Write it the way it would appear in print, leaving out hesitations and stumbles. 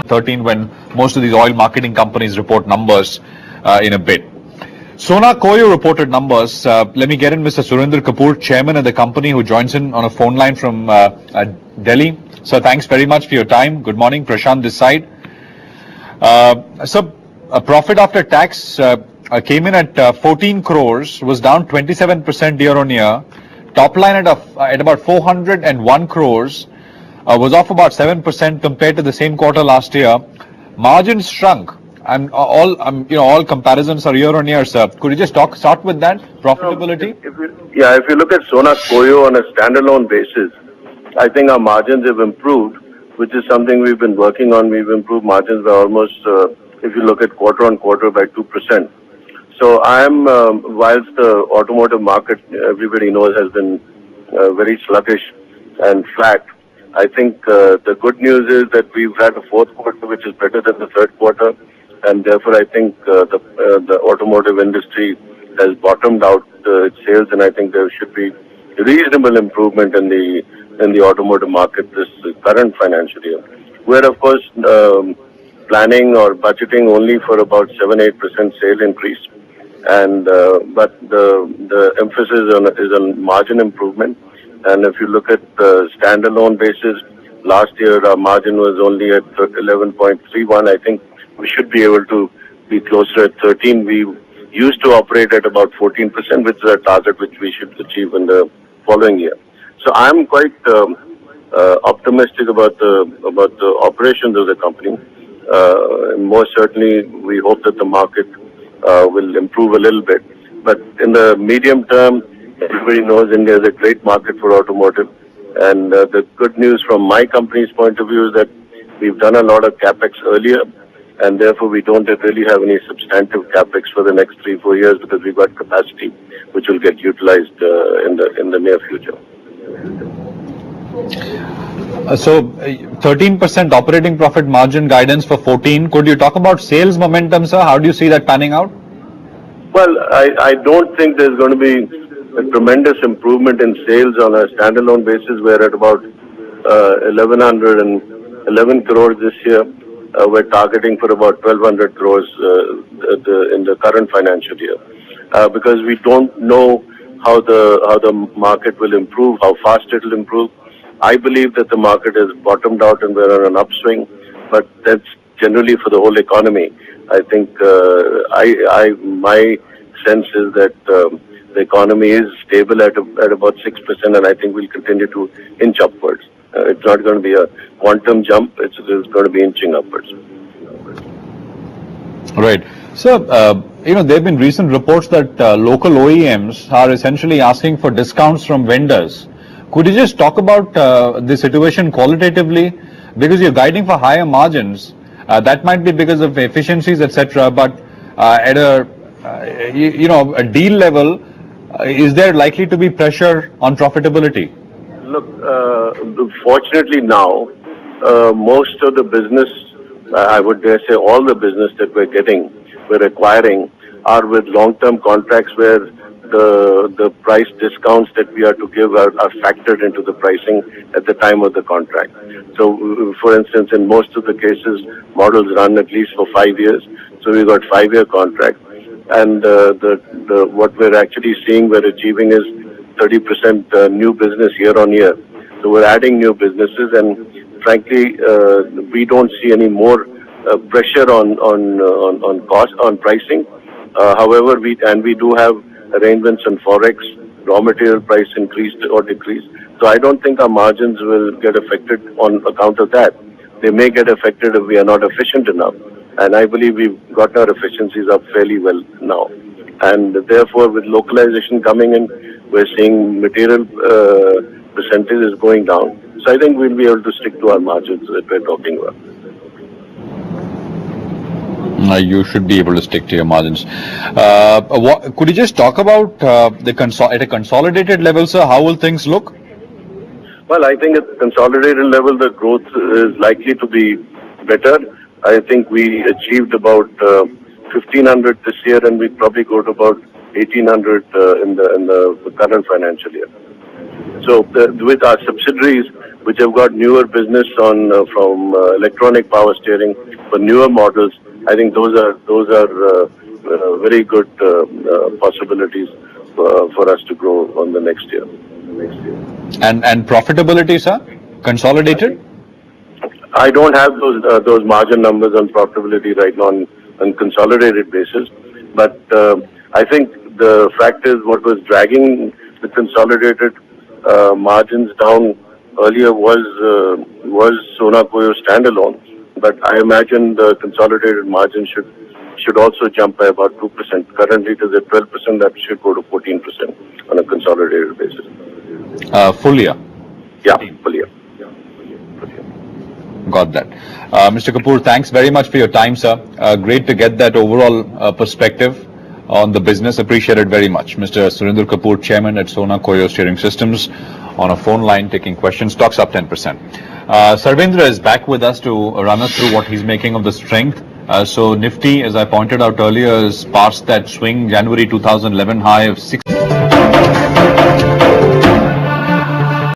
13 when most of these oil marketing companies report numbers in a bit. Sona Koyo reported numbers. Let me get in Mr. Surinder Kapoor, chairman of the company, who joins in on a phone line from Delhi. So thanks very much for your time. Good morning, Prashant this side. So a profit after tax came in at 14 crores, was down 27% year on year. Top line at about 401 crores was off about 7% compared to the same quarter last year. Margins shrunk. And all comparisons are year on year, sir. Could you just start with that profitability? If you look at Sona Koyo on a standalone basis, I think our margins have improved, which is something we've been working on. We've improved margins by almost, if you look at quarter on quarter, by 2%. So whilst the automotive market, everybody knows, has been very sluggish and flat, I think the good news is that we've had a fourth quarter which is better than the third quarter. And therefore, I think the automotive industry has bottomed out its sales, and I think there should be reasonable improvement in the automotive market this current financial year. We're of course planning or budgeting only for about 7-8% sale increase, and but the emphasis is on margin improvement. And if you look at the standalone basis, last year our margin was only at 11.31. I think we should be able to be closer at 13. We used to operate at about 14%, which is a target which we should achieve in the following year. So I'm quite optimistic about the operations of the company. Most certainly, we hope that the market will improve a little bit. But in the medium term, everybody knows India is a great market for automotive. And the good news from my company's point of view is that we've done a lot of capex earlier, and therefore we don't really have any substantive capex for the next 3-4 years because we've got capacity which will get utilized in the near future. So 13% operating profit margin guidance for 14. Could you talk about sales momentum, sir? How do you see that panning out? Well, I don't think there's going to be a tremendous improvement in sales on a standalone basis. We're at about 1111 crores this year. We're targeting for about 1200 crores in the current financial year, because we don't know how the market will improve, how fast it will improve. I believe that the market has bottomed out and we're on an upswing, but that's generally for the whole economy. I think my sense is that the economy is stable at about 6%, and I think we'll continue to inch upwards. It's not going to be a quantum jump. It's going to be inching upwards. Right. So, there have been recent reports that local OEMs are essentially asking for discounts from vendors. Could you just talk about the situation qualitatively? Because you're guiding for higher margins. That might be because of efficiencies, etc. But at a deal level, is there likely to be pressure on profitability? Look, fortunately now, most of the business, I would dare say all the business that we're acquiring are with long-term contracts where the price discounts that we are to give are factored into the pricing at the time of the contract. So, for instance, in most of the cases, models run at least for 5 years. So we've got 5-year contract, and what we're actually seeing, we're achieving is 30% new business year on year. So we're adding new businesses, and frankly, we don't see any more pressure on cost, on pricing. However, we do have arrangements on forex, raw material price increased or decreased. So I don't think our margins will get affected on account of that. They may get affected if we are not efficient enough. And I believe we've got our efficiencies up fairly well now. And therefore, with localization coming in, we're seeing material percentages going down. So I think we'll be able to stick to our margins that we're talking about. You should be able to stick to your margins. Could you just talk about at a consolidated level, sir? How will things look? Well, I think at the consolidated level, the growth is likely to be better. I think we achieved about 1,500 this year, and we probably go to about 1,800 in the current financial year. So with our subsidiaries, which have got newer business on from electronic power steering for newer models. I think those are very good possibilities for us to grow on the next year. And profitability, sir? Consolidated? I don't have those margin numbers on profitability right now on consolidated basis, but I think the fact is what was dragging the consolidated margins down earlier was Sona Koyo standalone. But I imagine the consolidated margin should also jump by about 2%. Currently it is at 12%. That should go to 14% on a consolidated basis. Full year? Yeah, full year. Got that. Mr. Kapoor, thanks very much for your time, sir. Great to get that overall perspective on the business. Appreciate it very much. Mr. Surinder Kapur, Chairman at Sona Koyo Steering Systems, on a phone line taking questions. Stocks up 10%. Sarvendra is back with us to run us through what he's making of the strength. So Nifty, as I pointed out earlier, is past that swing January 2011 high of 6.